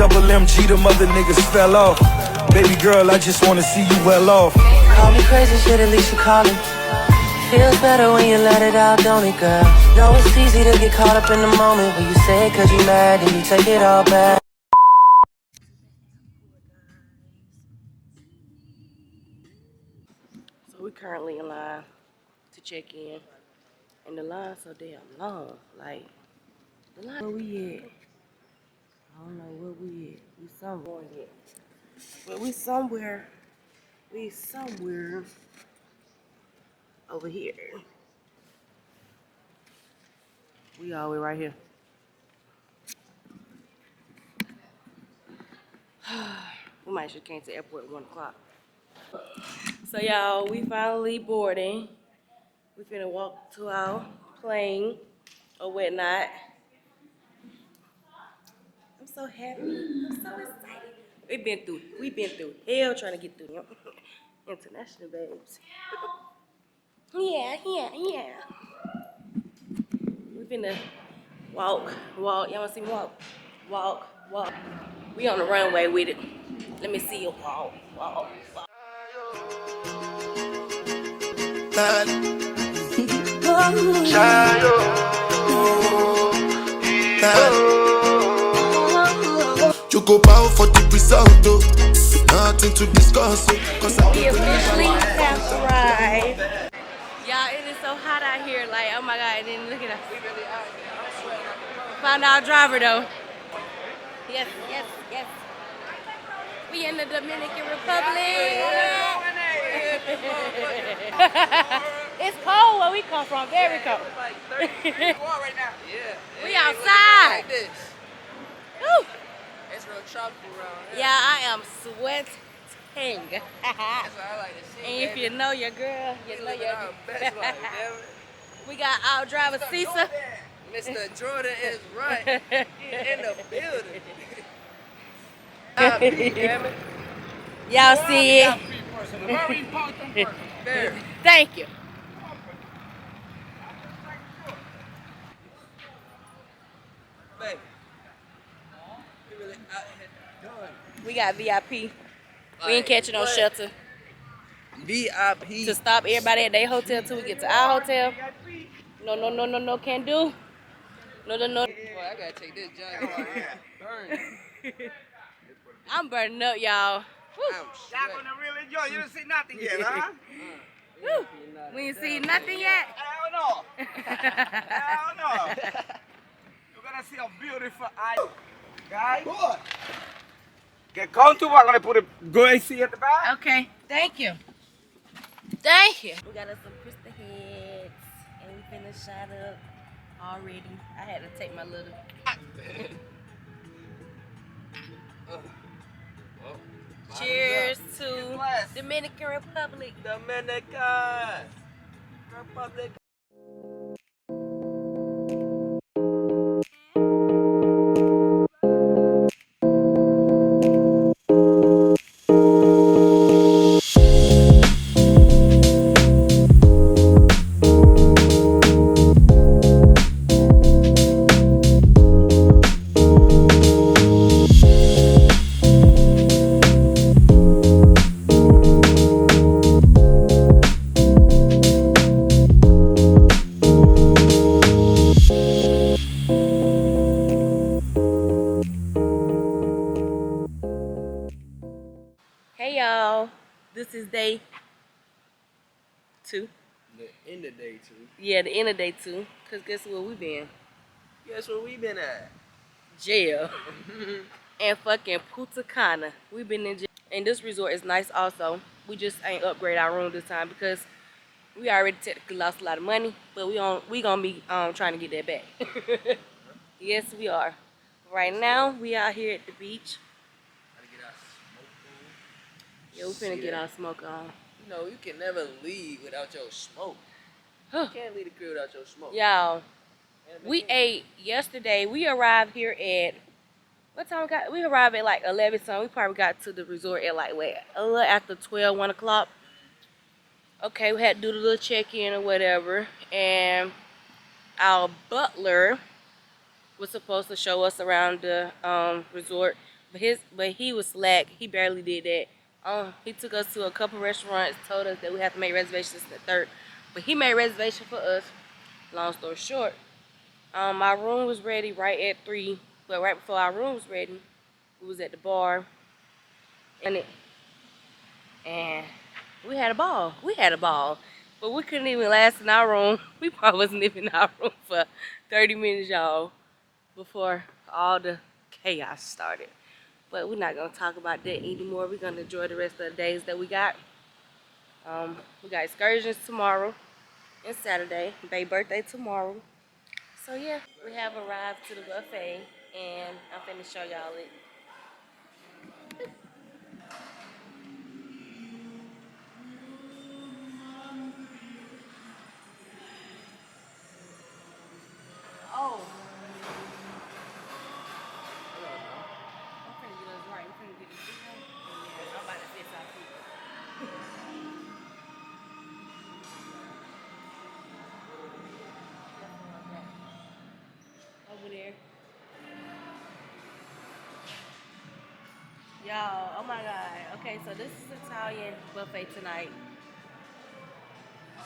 double MG, the mother niggas fell off. Baby girl, I just wanna see you well off. Call me crazy shit, at least you call it. Feels better when you let it out, don't it, girl? Know it's easy to get caught up in the moment when you say it 'cause you mad and you take it all back. So we currently in line to check in, and the line so damn long. Like, the line where we at? I don't know where we at. We somewhere yet. But we somewhere over here. We all the way right here. We might should came to the airport at 1 o'clock. So y'all, we finally boarding. We finna walk to our plane or whatnot. I'm so happy. I'm so excited. We've been through hell trying to get through international babes. Yeah. We finna walk. Y'all wanna see me walk? We on the runway with it. Let me see you walk. You go bow for the result, though. Nothing to discuss, cause I We officially have arrived. Y'all, it is so hot out here. Like, oh my God, and then look at us. Found our driver though. Yes. We in the Dominican Republic. It's cold where we come from, very cold. It's like 30 right now. Yeah. We outside. Like this. Woo. It's real tropical around here. Yeah, I am sweating. That's what I like to see. And if you know your girl, you know your our best life, damn it. We got our driver, Cisa. Mr. Jordan is right. In the building. Damn it. Y'all see it? There. Thank you. Baby. We really out here done. We got VIP. We ain't catching no shelter VIP. to stop everybody at their hotel till we get to our hotel. No, can't do. No. Boy, I gotta take this junk off here. Burn. I'm burning up, y'all. I'm Y'all gonna really enjoy. You didn't see nothing yet, huh? Woo. We ain't seen nothing yet. Hell no. Hell no. You're gonna see a beautiful eye. Guys, get comfortable. I'm gonna put a good AC at the back. Okay, thank you. We got us some crystal heads, and we finna shot up already. I had to take my little. Cheers to Dominican Republic. Dominican Republic. Hey y'all, this is day 2. The end of day 2. Yeah, the end of day 2. Cause guess where we been? Guess where we been at? Jail. And fucking Punta Cana. We been in jail. And this resort is nice also. We just ain't upgrade our room this time because we already technically lost a lot of money, but we gonna be trying to get that back. Yes, we are. Right now, we out here at the beach. Yeah, we finna get our smoke on. You know, you can never leave without your smoke. You can't leave the crib without your smoke. Y'all, we ate yesterday. We arrived here at, what time we got? We arrived at like 11 something. We probably got to the resort at like, what, a little after 12, 1 o'clock. Okay, we had to do the little check-in or whatever. And our butler was supposed to show us around the resort. But he was slack. He barely did that. He took us to a couple restaurants, told us that we have to make reservations at 3rd. But he made reservation for us. Long story short, our room was ready right at 3. But right before our room was ready, we was at the bar. And we had a ball. But we couldn't even last in our room. We probably wasn't even in our room for 30 minutes, y'all, before all the chaos started. But we're not going to talk about that anymore. We're going to enjoy the rest of the days that we got. We got excursions tomorrow and Saturday. Baby's birthday tomorrow. So, yeah, we have arrived to the buffet, and I'm finna show y'all it. Oh. I'm finna get us right. I'm finna get this video. Yeah, I'm about to fix our food. Over there. Y'all, oh my God. Okay, so this is Italian buffet tonight.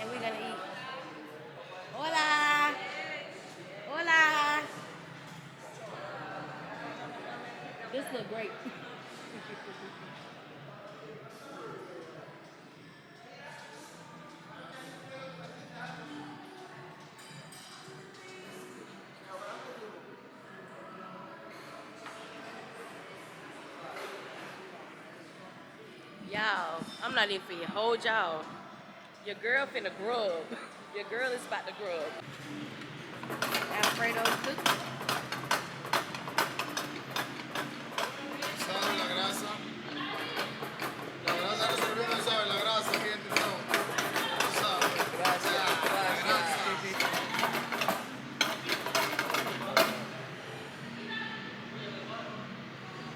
And we're gonna eat. Hola! Hola! This look great. Y'all, I'm not even finna hold y'all. Your girl finna grub. Your girl is about to grub. Alfredo cookie. ¿Sabe la grasa? La grasa no sirve, no sabe la grasa que entra, no. ¿Sabe?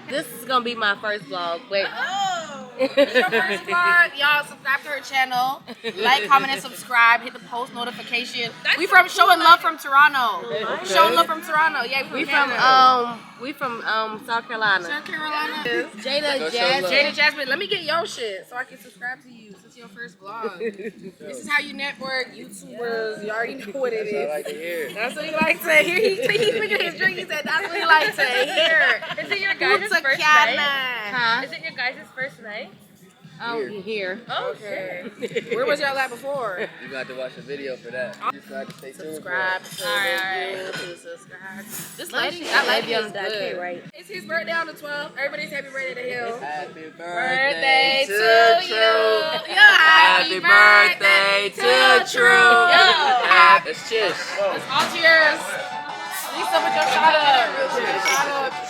This is gonna be my first vlog, but It's your first vlog. Y'all subscribe to her channel. Like, comment, and subscribe. Hit the post notification. We from showing love from Toronto. Showing love from Toronto. Yeah, we Canada. from South Carolina. South Carolina. Jada Jasmine. Jada Jasmine, let me get your shit so I can subscribe to you. This is your first vlog. This is how you network, YouTubers. You already know what it is. I like to hear. That's what he likes to hear. He figured his drink. He said that's what he likes to hear. Is it your guys' Punta first Cana. night? Huh? Is it your guys' first night? Here. Oh, Okay. Where was y'all at before? You got to watch the video for that. You just got to stay tuned. Subscribe to Alright. to subscribe. This Lady, lady, I like on this the docket, good. right? It's his birthday on the 12th. Everybody's happy birthday to him. Happy Birthday birthday to to you. True. Yeah, Happy birthday to True. Let's cheers. Let's all cheers. Lisa, with your shot up.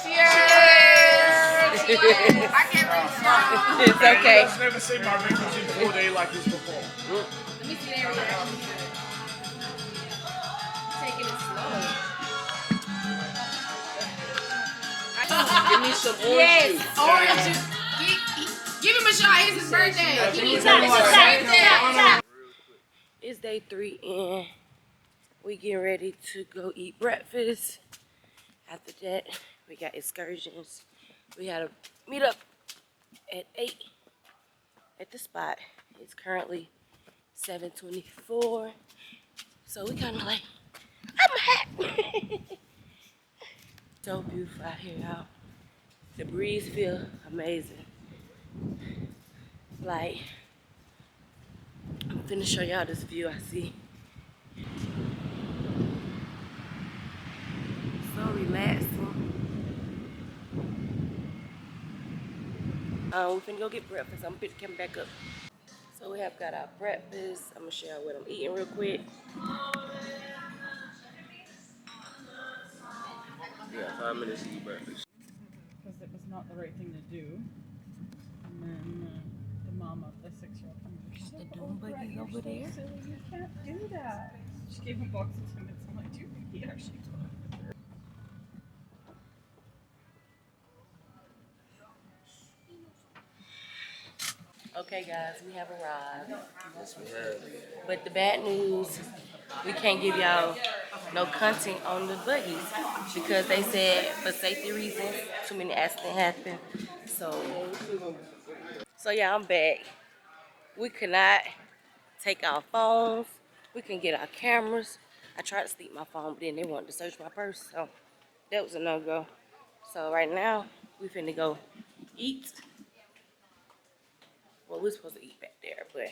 Cheers. Cheers. I can't really shout. It's okay. I've never seen my wrinkles in 4D like this before. Let me see their reaction. Taking it slow. Give me some orange Yes, juice. orange juice. Give him a shot. It's his birthday. Give me some. It's his birthday. It's day 3 and we getting ready to go eat breakfast. After that, we got excursions. We had a meet up at 8 at the spot. It's currently 7:24. So we kind of like, I'm hot. So beautiful out here, y'all. The breeze feel amazing. Like, I'm finna show y'all this view I see. So relaxing. We finna go get breakfast. I'm finna come back up. So we have got our breakfast. I'm gonna show y'all what I'm eating real quick. You got 5 minutes to eat breakfast. Because it was not the right thing to do. And then the mom of the 6-year-old comes over. The dune buggy over there. Silly, you can't do that. She gave him a box of Timbits. I'm like, dude, he actually told her. Okay guys, we have arrived. Yes, we have. But the bad news, we can't give y'all no content on the buggies because they said for safety reasons, too many accidents happen. So yeah, I'm back. We could not take our phones. We can get our cameras. I tried to sleep my phone, but then they wanted to search my purse, so that was a no-go. So right now, we finna go eat. Well, we're supposed to eat back there, but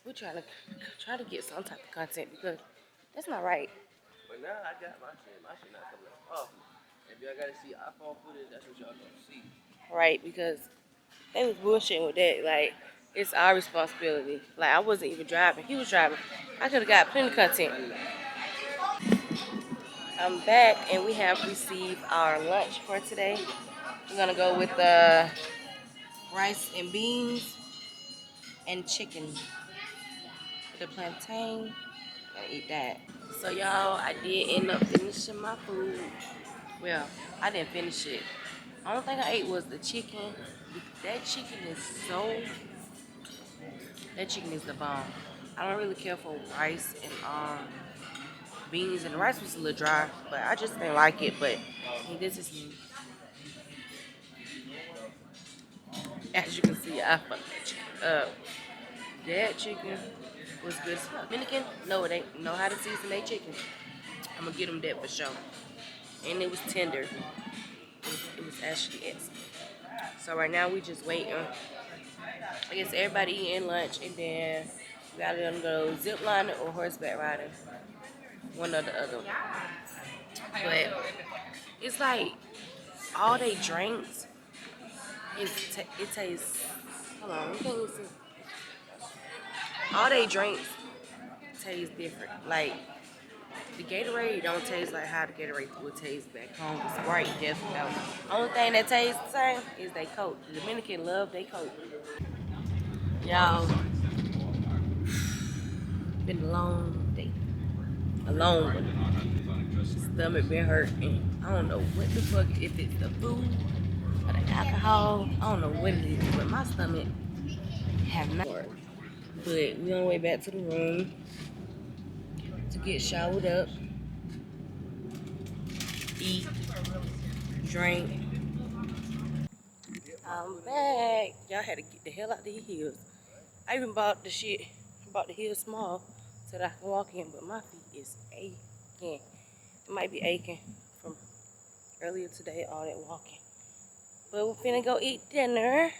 we're try to get some type of content because that's not right. But now I got my shit. My shit not coming off. If y'all gotta see iPhone footage, that's what y'all gonna see. Right, because they was bullshitting with that. Like, it's our responsibility. Like, I wasn't even driving. He was driving. I could have got plenty of content. I'm back, and we have received our lunch for today. We're gonna go with rice and beans and chicken. The plantain, gonna eat that. So y'all, I did end up finishing my food. Well, I didn't finish it. The only thing I ate was the chicken. That chicken is that chicken is the bomb. I don't really care for rice and beans, and the rice was a little dry, but I just didn't like it. But this is me. As you can see, I fucked that chicken up. That chicken was good as fuck. Dominican, no, they know how to season their chicken. I'm gonna get them that for sure. And it was tender. It was actually excellent. So right now we just waiting. I guess everybody eating lunch, and then we gotta go zipline or horseback riding. One or the other. But it's like all they drinks it tastes. Hold on, you can't even see. All they drinks taste different. Like the Gatorade don't taste like how the Gatorade would taste back home. The Sprite definitely don't. Only thing that tastes the same is they Coke. The Dominican love they Coke. Y'all, been a long day. A long one. Stomach been hurting. I don't know what the fuck, if it's the food or the alcohol. I don't know what it is, but my stomach have not worked. But we on the way back to the room to get showered up, eat, drink. I'm back. Y'all had to get the hell out of these heels. I even bought the heels small so that I can walk in, but my feet is aching. It might be aching from earlier today, all that walking. But we're finna go eat dinner.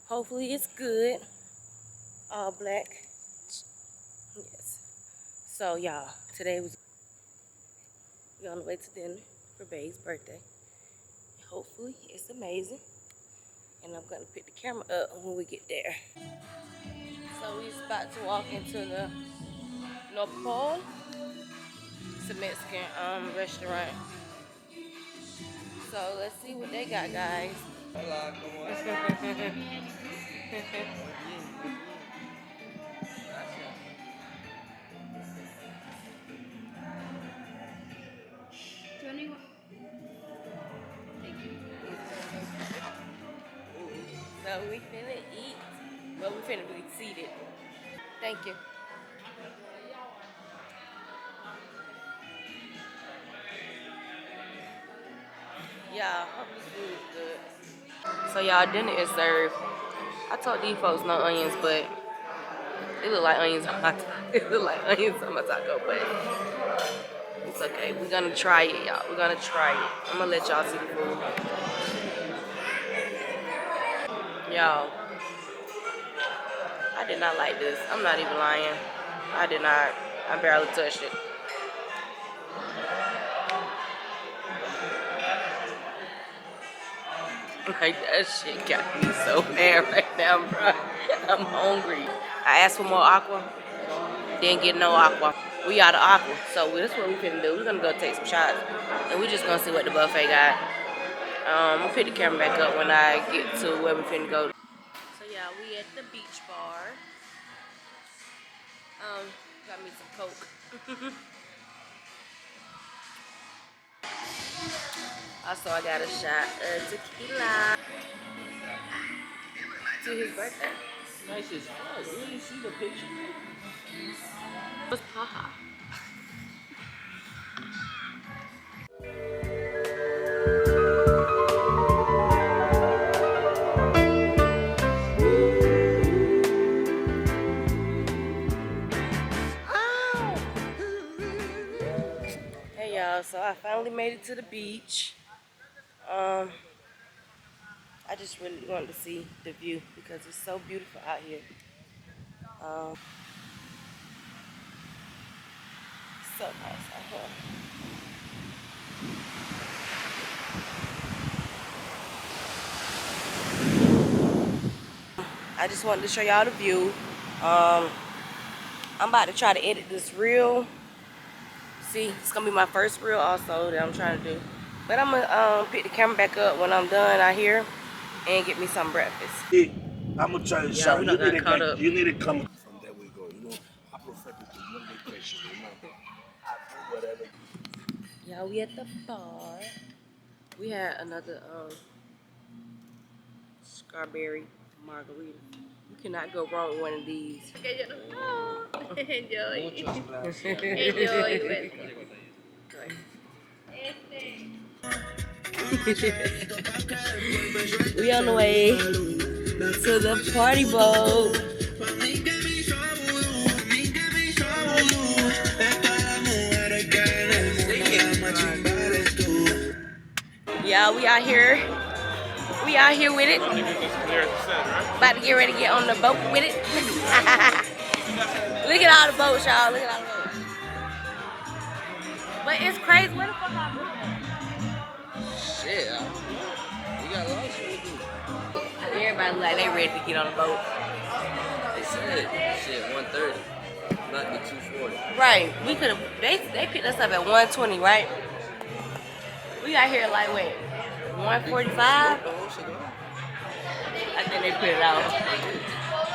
Hopefully it's good. All black. Yes. So y'all, we're on the way to dinner for Bae's birthday. Hopefully it's amazing. And I'm gonna pick the camera up when we get there. So we're about to walk into the North Pole. It's a Mexican restaurant. So let's see what they got, guys. Hola, ¿cómo es? So we finna eat. Well, we finna be seated. Thank you. Yeah, hope this food is good. So y'all, dinner is served. I told these folks no onions, but it look like onions on my it look like onions on my taco, but it's okay. We're gonna try it, y'all. We're gonna try it. I'm gonna let y'all see the food. Y'all, I did not like this. I'm not even lying. I did not. I barely touched it. Like, that shit got me so mad right now, bro. I'm hungry. I asked for more aqua. Didn't get no aqua. We out of aqua. So that's what we finna do. We're gonna go take some shots. And we just gonna see what the buffet got. I'll pick the camera back up when I get to where we finna go. So yeah, we at the beach bar. Got me some Coke. Also, I got a shot of tequila to his birthday. Nice as fuck. You didn't see the picture? What's Paha? y'all, so I finally made it to the beach. I just really wanted to see the view because it's so beautiful out here. So nice out here. I just wanted to show y'all the view. I'm about to try to edit this reel. See, it's gonna be my first reel also that I'm trying to do. But I'm gonna pick the camera back up when I'm done out here and get me some breakfast. I'm gonna try to Yeah, shout. we done got caught up. You need to come from there. We go. You know, I prefer to do one vacation. You know, I do whatever. Y'all, we at the bar. We had another strawberry margarita. You cannot go wrong with one of these. Enjoy. Muchas gracias. Enjoy. We on the way to the party boat. Yeah, we out here. We out here with it. About to get ready to get on the boat with it. Look at all the boats, y'all. Look at all the boats. But it's crazy. Where the fuck are we? Shit, we got lost with it. Everybody look like they ready to get on the boat. They said, shit, 130, not the 240. Right. We could have. They picked us up at 120, right? We got here like wait, 145. I think they put it out.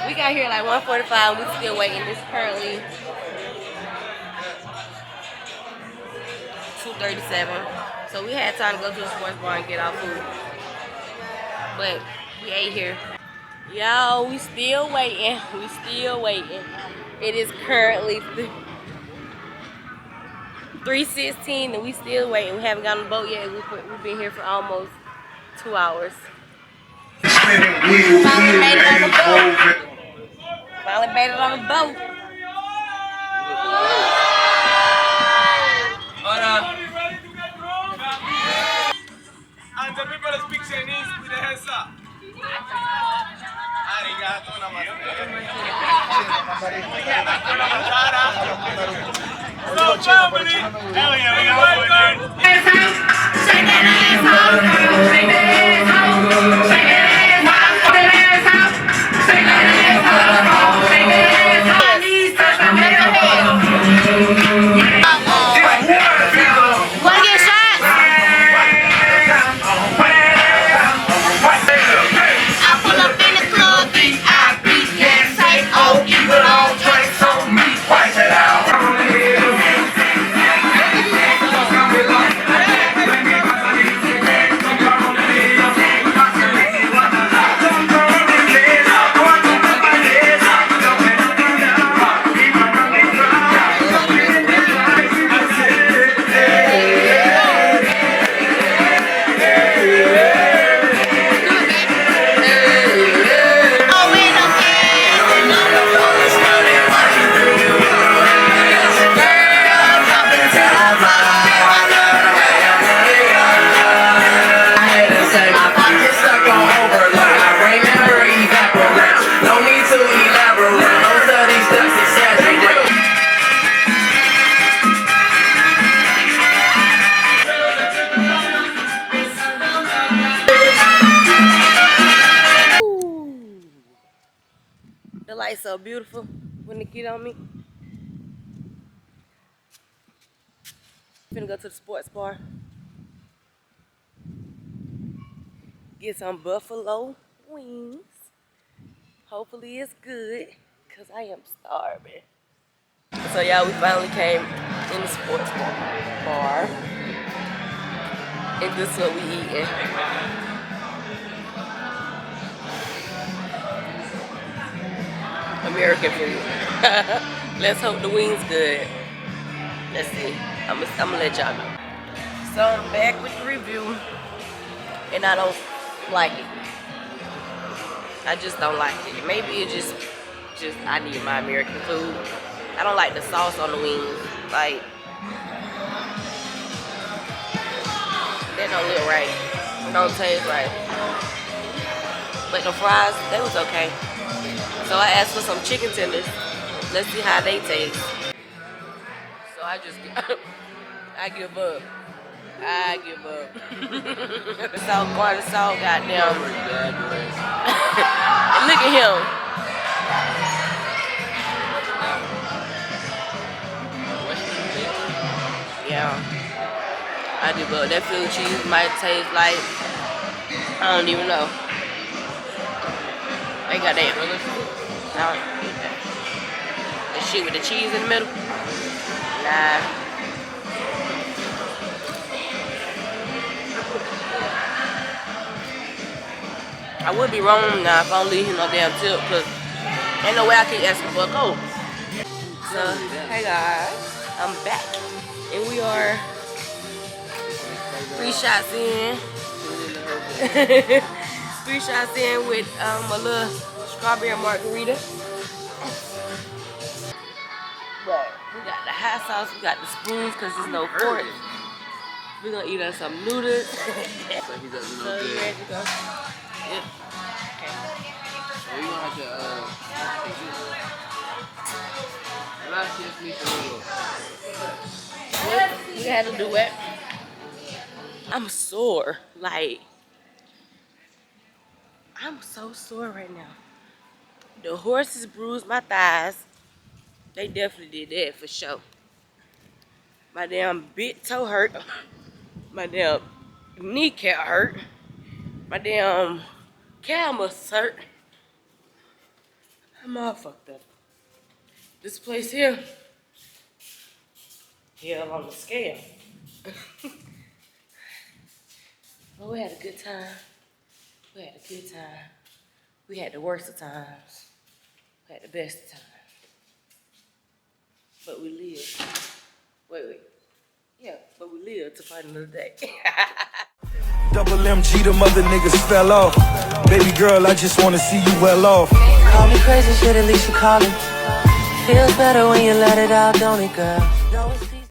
We got here like 145. We still waiting. It's currently 2:37. So we had time to go to the sports bar and get our food. But we ate here. Y'all, we still waiting. We still waiting. It is currently 3:16 and we still waiting. We haven't gotten on the boat yet. We've been here for almost 2 hours. Finally made it on the boat. Finally made it on the boat. And the people that speak Chinese with the hands up. Arigato namaste. So family, hell yeah, we got one there. Shake that ass out, shake that ass out, shake that ass out, shake that ass out, shake that ass out, shake that ass out. I need some Wanna get shots? I pull up in the club, VIP, can't say oh, even on drinks on me, wipe it out. The light's so beautiful when it get on me. Finna go to the sports bar. Get some buffalo wings. Hopefully it's good, cause I am starving. So y'all, we finally came in the sports bar. And this is what we eating. American food. Let's hope the wings good. Let's see. I'm gonna let y'all know. So I'm back with the review, and I don't like it. I just don't like it. Maybe it's just I need my American food. I don't like the sauce on the wings. Like, That don't look right. Don't taste right. But the fries, they was okay. So I asked for some chicken tenders. Let's see how they taste. So I just, I give up. I give up. Salt, garlic salt, goddamn. And look at him. Yeah. I give up. That Philly cheese might taste like, I don't even know. They got that. I don't eat that. The shit with the cheese in the middle. Nah. I would be wrong now if I don't leave him no damn tip, because ain't no way I keep asking for a Coke. So, hey guys, I'm back. And we are 3 shots in. 3 shots in with a little strawberry margarita. But we got the hot sauce, we got the spoons because there's no fork. We're gonna eat us some noodles. So you ready to go? Yep. Okay. So you gonna have to we had to do it. I'm sore. Like, I'm so sore right now. The horses bruised my thighs. They definitely did that for sure. My damn big toe hurt. My damn kneecap hurt. My damn calf muscles hurt. I'm all fucked up. This place here, hell on the scale. But we had a good time. We had a good time. We had the worst of times. We had the best of times. But we lived. Wait. Yeah, but we lived to fight another day. Double MG, the mother niggas fell off. Baby girl, I just wanna see you well off. Call me crazy shit, at least you call it. Feels better when you let it out, don't it, girl?